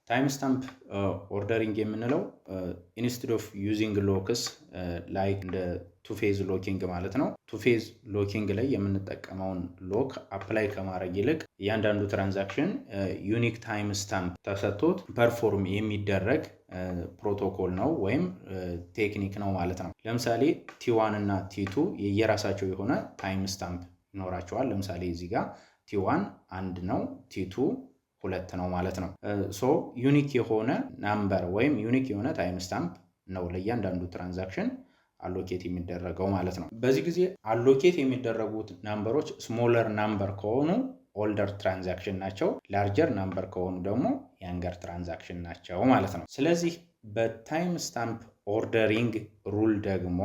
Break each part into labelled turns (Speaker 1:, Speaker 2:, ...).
Speaker 1: ታይምስታምፕ ኦርደሪንግ የምንለው ኢንስቲድ ኦፍ ዩዚንግ ሎክስ ላይክ እንደ ቱ ፌዝ ሎኪንግ ማለት ነው። ቱ ፌዝ ሎኪንግ ላይ የምንጠቀመውን ሎክ አፕላይ ከማድረግ ይልቅ እያንዳንዱ ትራንዛክሽን ዩኒክ ታይም ስታምፕ ተሰጥቶት ፐርፎርም የሚደረግ ፕሮቶኮል ነው ወይም ቴክኒክ ነው ማለት ነው። ለምሳሌ ቲ1 እና ቲ2 የየራሳቸው የሆነ ታይም ስታምፕ ይኖራቸዋል። ለምሳሌ እዚህ ጋር ቲ1 1 ነው፣ ቲ2 2 ነው ማለት ነው። ሶ ዩኒክ የሆነ ናምበር ወይም ዩኒክ የሆነ ታይም ስታምፕ ነው ለእያንዳንዱ ትራንዛክሽን አሎኬት የሚደረገው ማለት ነው። በዚህ ጊዜ አሎኬት የሚደረጉት ናምበሮች ስሞለር ናምበር ከሆኑ ኦልደር ትራንዛክሽን ናቸው፣ ላርጀር ናምበር ከሆኑ ደግሞ ያንገር ትራንዛክሽን ናቸው ማለት ነው። ስለዚህ በታይም ስታምፕ ኦርደሪንግ ሩል ደግሞ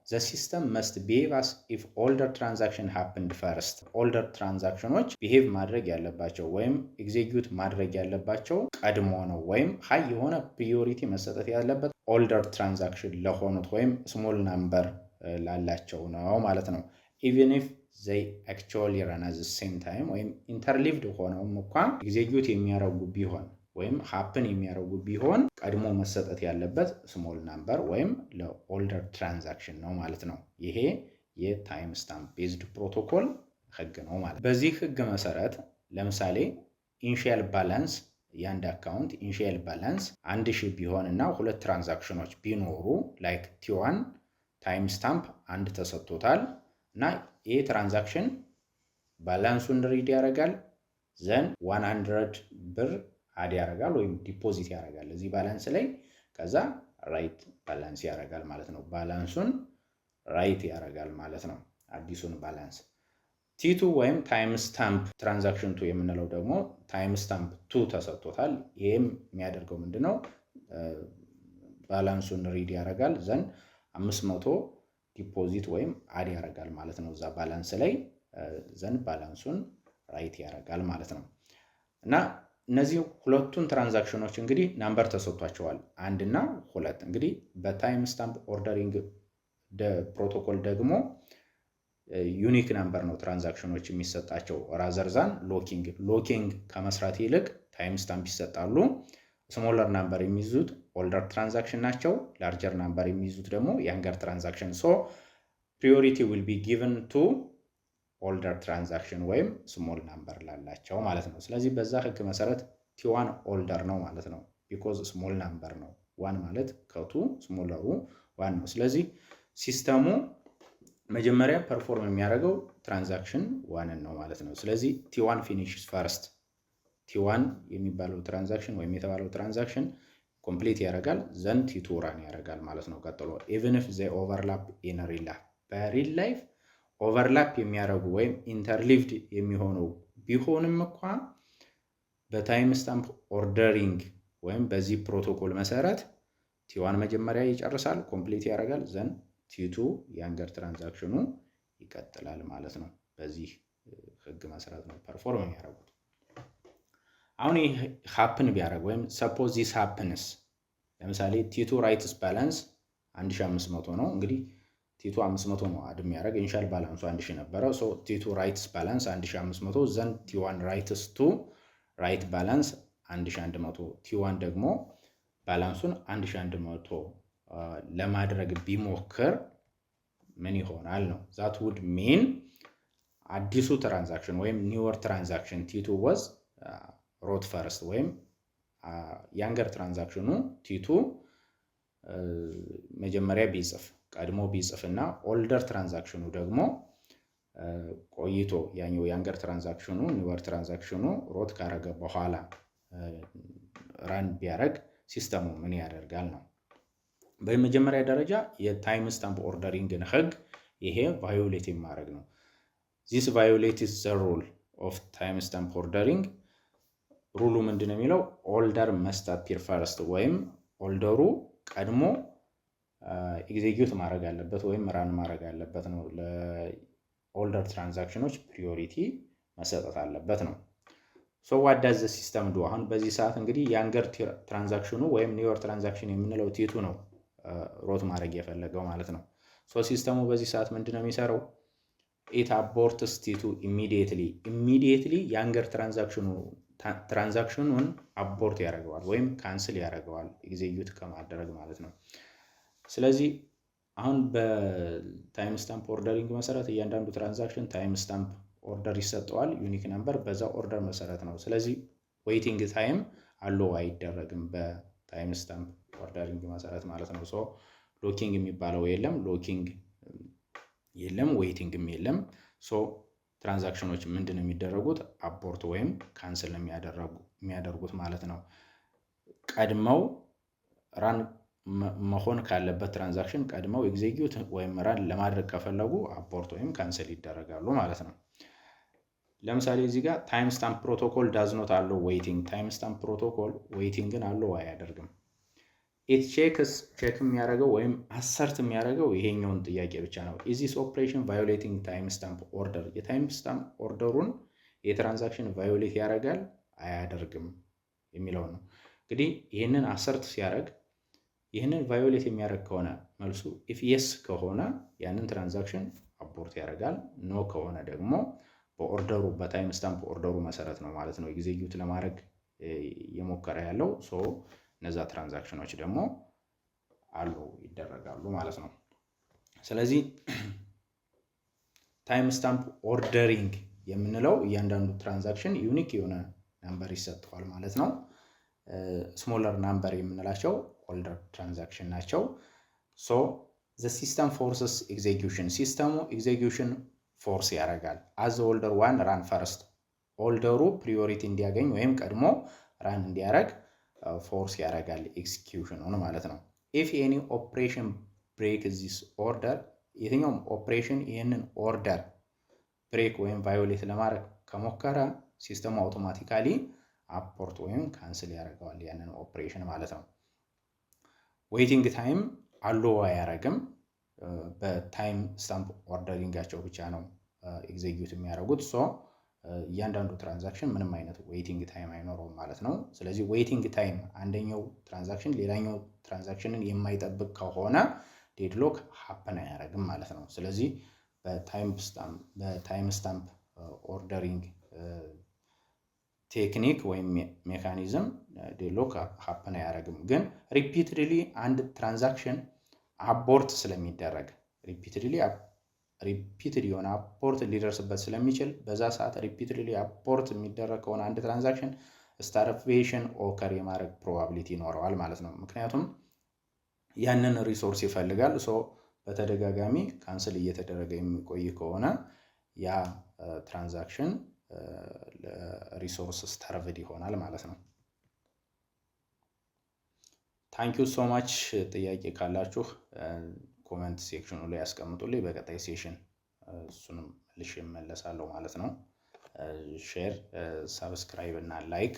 Speaker 1: the system must behave as if older transaction happened first. older ትራንዛክሽኖች behave ማድረግ ያለባቸው ወይም ኤግዜኪዩት ማድረግ ያለባቸው ቀድሞ ነው ወይም ሃይ የሆነ ፕሪዮሪቲ መሰጠት ያለበት older ትራንዛክሽን ለሆኑት ወይም ስሞል ናምበር ላላቸው ነው ማለት ነው። even if they actually run at the same time ወይም ኢንተርሊቭድ ሆነውም እንኳን ኤግዜኪዩት የሚያደርጉ ቢሆን ወይም ሃፕን የሚያደርጉ ቢሆን ቀድሞ መሰጠት ያለበት ስሞል ናምበር ወይም ለኦልደር ትራንዛክሽን ነው ማለት ነው። ይሄ የታይም ስታምፕ ቤዝድ ፕሮቶኮል ህግ ነው ማለት። በዚህ ህግ መሰረት ለምሳሌ ኢኒሺያል ባላንስ የአንድ አካውንት ኢኒሺያል ባላንስ 1000 ቢሆን እና ሁለት ትራንዛክሽኖች ቢኖሩ ላይክ ቲ1 ታይም ስታምፕ 1 ተሰጥቶታል እና ይሄ ትራንዛክሽን ባላንሱን ሪድ ያደርጋል ዘን 100 ብር አድ ያደርጋል ወይም ዲፖዚት ያደርጋል እዚህ ባላንስ ላይ። ከዛ ራይት ባላንስ ያደርጋል ማለት ነው። ባላንሱን ራይት ያደርጋል ማለት ነው አዲሱን ባላንስ። ቲ2 ወይም ታይም ስታምፕ ትራንዛክሽን 2 የምንለው ደግሞ ታይም ስታምፕ 2 ተሰጥቶታል። ይህም የሚያደርገው ምንድነው? ባላንሱን ሪድ ያደርጋል ዘን 500 ዲፖዚት ወይም አድ ያደርጋል ማለት ነው እዛ ባላንስ ላይ ዘን ባላንሱን ራይት ያደርጋል ማለት ነው። እና እነዚህ ሁለቱን ትራንዛክሽኖች እንግዲህ ናምበር ተሰጥቷቸዋል 1 እና 2። እንግዲህ በታይም ስታምፕ ኦርደሪንግ ፕሮቶኮል ደግሞ ዩኒክ ናምበር ነው ትራንዛክሽኖች የሚሰጣቸው ራዘርዛን ሎኪንግ ከመስራት ይልቅ ታይም ስታምፕ ይሰጣሉ። ስሞለር ናምበር የሚይዙት ኦልደር ትራንዛክሽን ናቸው፣ ላርጀር ናምበር የሚይዙት ደግሞ ያንገር ትራንዛክሽን። ሶ ፕሪዮሪቲ ዊል ቢ ጊቨን ቱ ኦልደር ትራንዛክሽን ወይም ስሞል ናምበር ላላቸው ማለት ነው። ስለዚህ በዛ ህግ መሰረት ቲ1 ኦልደር ነው ማለት ነው ቢኮዝ ስሞል ናምበር ነው። 1 ማለት ከቱ ስሞለሩ 1 ነው። ስለዚህ ሲስተሙ መጀመሪያ ፐርፎርም የሚያደርገው ትራንዛክሽን 1 ነው ማለት ነው። ስለዚህ ቲ1 ፊኒሽስ ፈርስት። ቲ1 የሚባለው ትራንዛክሽን ወይም የተባለው ትራንዛክሽን ኮምፕሊት ያደርጋል ዘን ቲ2 ራን ያደርጋል ማለት ነው። ቀጥሎ ኢቨን ኢፍ ዘይ ኦቨርላፕ ኢን ሪል ላይፍ በሪል ላይፍ ኦቨርላፕ የሚያደርጉ ወይም ኢንተርሊቭድ የሚሆኑ ቢሆንም እንኳ በታይም ስታምፕ ኦርደሪንግ ወይም በዚህ ፕሮቶኮል መሰረት ቲ1 መጀመሪያ ይጨርሳል ኮምፕሊት ያደርጋል ዘን ቲ2 ያንገር ትራንዛክሽኑ ይቀጥላል ማለት ነው። በዚህ ህግ መሰረት ነው ፐርፎርም የሚያደርጉት። አሁን ይህ ሃፕን ቢያደርግ ወይም ሰፖዝ ዚስ ሃፕንስ ለምሳሌ ቲ2 ራይትስ ባላንስ 1500 ነው። እንግዲህ ቲ2 500 ነው አድ የሚያደርግ ኢኒሻል ባላንሱ 1000 ነበረ። ሶ ቲ2 ራይትስ ባላንስ 1500 ዘን ቲ1 ራይትስ ቱ ራይት ባላንስ 1100 ቲ1 ደግሞ ባላንሱን 1100 ለማድረግ ቢሞክር ምን ይሆናል ነው። ዛት ውድ ሚን አዲሱ ትራንዛክሽን ወይም ኒወር ትራንዛክሽን ቲ2 ወዝ ሮት ፈርስት ወይም ያንገር ትራንዛክሽኑ ቲ2 መጀመሪያ ቢጽፍ ቀድሞ ቢጽፍና ኦልደር ትራንዛክሽኑ ደግሞ ቆይቶ ያኛው ያንገር ትራንዛክሽኑ ኒወር ትራንዛክሽኑ ሮት ካረገ በኋላ ራን ቢያደርግ ሲስተሙ ምን ያደርጋል ነው። በመጀመሪያ ደረጃ የታይም ስታምፕ ኦርደሪንግን ህግ ይሄ ቫዮሌት ማድረግ ነው። this violates the rule of time stamp ordering ሩሉ ምንድነው የሚለው ኦልደር must appear first ወይም ኦልደሩ ቀድሞ ኤግዜኪዩት ማድረግ አለበት ወይም ራን ማድረግ አለበት ነው። ለኦልደር ትራንዛክሽኖች ፕሪዮሪቲ መሰጠት አለበት ነው። ሶ ዋት ዳዝ ዘ ሲስተም ዱ አሁን በዚህ ሰዓት እንግዲህ ያንገር ትራንዛክሽኑ ወይም ኒወር ትራንዛክሽን የምንለው ቲ2 ነው ሮት ማድረግ የፈለገው ማለት ነው። ሶ ሲስተሙ በዚህ ሰዓት ምንድነው የሚሰራው ኢት አቦርትስ ቲ2 ኢሚዲየትሊ ያንገር ትራንዛክሽኑ ትራንዛክሽኑን አቦርት ያደርገዋል ወይም ካንስል ያደርገዋል ኤግዚኪዩት ከማድረግ ማለት ነው። ስለዚህ አሁን በታይም ስታምፕ ኦርደሪንግ መሰረት እያንዳንዱ ትራንዛክሽን ታይም ስታምፕ ኦርደር ይሰጠዋል፣ ዩኒክ ነምበር በዛ ኦርደር መሰረት ነው። ስለዚህ ዌይቲንግ ታይም አለው አይደረግም በታይም ስታምፕ ኦርደሪንግ መሰረት ማለት ነው። ሶ ሎኪንግ የሚባለው የለም፣ ሎኪንግ የለም፣ ዌይቲንግም የለም። ሶ ትራንዛክሽኖች ምንድን ነው የሚደረጉት? አቦርት ወይም ካንስል የሚያደርጉት ማለት ነው። ቀድመው ራን መሆን ካለበት ትራንዛክሽን ቀድመው ኤግዚኪዩት ወይም ራን ለማድረግ ከፈለጉ አቦርት ወይም ካንስል ይደረጋሉ ማለት ነው። ለምሳሌ እዚህ ጋር ታይም ስታምፕ ፕሮቶኮል ዳዝ ኖት አለው ዌይቲንግ። ታይም ስታምፕ ፕሮቶኮል ዌይቲንግን አለው አያደርግም። ኢት ቼክ የሚያደርገው ወይም አሰርት የሚያደርገው ይሄኛውን ጥያቄ ብቻ ነው። ኢዝ ዚስ ኦፕሬሽን ቫዮሌቲንግ ታይም ስታምፕ ኦርደር? የታይም ስታምፕ ኦርደሩን የትራንዛክሽን ቫዮሌት ያደርጋል አያደርግም የሚለው ነው። እንግዲህ ይህንን አሰርት ሲያደርግ ይህንን ቫዮሌት የሚያደርግ ከሆነ መልሱ ኢፍ የስ ከሆነ ያንን ትራንዛክሽን አቦርት ያደርጋል። ኖ ከሆነ ደግሞ በኦርደሩ በታይም ስታምፕ ኦርደሩ መሰረት ነው ማለት ነው ኤግዚኪዩት ለማድረግ የሞከረ ያለው። ሶ እነዛ ትራንዛክሽኖች ደግሞ አሉ ይደረጋሉ ማለት ነው። ስለዚህ ታይም ስታምፕ ኦርደሪንግ የምንለው እያንዳንዱ ትራንዛክሽን ዩኒክ የሆነ ነምበር ይሰጠዋል ማለት ነው። ስሞለር ናምበር የምንላቸው ኦልደር ትራንዛክሽን ናቸው። ሶ ዘ ሲስተም ፎርስስ ኤግዚኪዩሽን፣ ሲስተሙ ኤግዚኪዩሽን ፎርስ ያደርጋል። አዝ ኦልደር ዋን ራን ፈርስት፣ ኦልደሩ ፕሪዮሪቲ እንዲያገኝ ወይም ቀድሞ ራን እንዲያደርግ ፎርስ ያደርጋል ኤግዚኪዩሽኑን ማለት ነው። ኢፍ ኤኒ ኦፕሬሽን ብሬክ ዚስ ኦርደር፣ የትኛውም ኦፕሬሽን ይህንን ኦርደር ብሬክ ወይም ቫዮሌት ለማድረግ ከሞከረ ሲስተሙ አውቶማቲካሊ አቦርት ወይም ካንስል ያደርገዋል ያንን ኦፕሬሽን ማለት ነው። ዌይቲንግ ታይም አሎው አያደርግም። በታይም ስታምፕ ኦርደሪንጋቸው ብቻ ነው ኤግዚኪዩት የሚያደርጉት። ሶ እያንዳንዱ ትራንዛክሽን ምንም አይነት ዌይቲንግ ታይም አይኖረውም ማለት ነው። ስለዚህ ዌይቲንግ ታይም አንደኛው ትራንዛክሽን ሌላኛው ትራንዛክሽንን የማይጠብቅ ከሆነ ዴድሎክ ሀፕን አያደርግም ማለት ነው። ስለዚህ በታይም ስታምፕ ኦርደሪንግ ቴክኒክ ወይም ሜካኒዝም ዴድሎክ ሀፕን አያደርግም። ግን ሪፒትድሊ አንድ ትራንዛክሽን አቦርት ስለሚደረግ ሪፒትድ የሆነ አቦርት ሊደርስበት ስለሚችል በዛ ሰዓት ሪፒትድሊ አቦርት የሚደረግ ከሆነ አንድ ትራንዛክሽን ስታርቬሽን ኦከር የማድረግ ፕሮባቢሊቲ ይኖረዋል ማለት ነው። ምክንያቱም ያንን ሪሶርስ ይፈልጋል። ሶ በተደጋጋሚ ካንስል እየተደረገ የሚቆይ ከሆነ ያ ትራንዛክሽን ሪሶርስ ስታርቭድ ይሆናል ማለት ነው። ታንኪዩ ሶ ማች። ጥያቄ ካላችሁ ኮመንት ሴክሽኑ ላይ ያስቀምጡልኝ። በቀጣይ ሴሽን እሱንም ልሽ እመለሳለሁ ማለት ነው። ሼር፣ ሰብስክራይብ እና ላይክ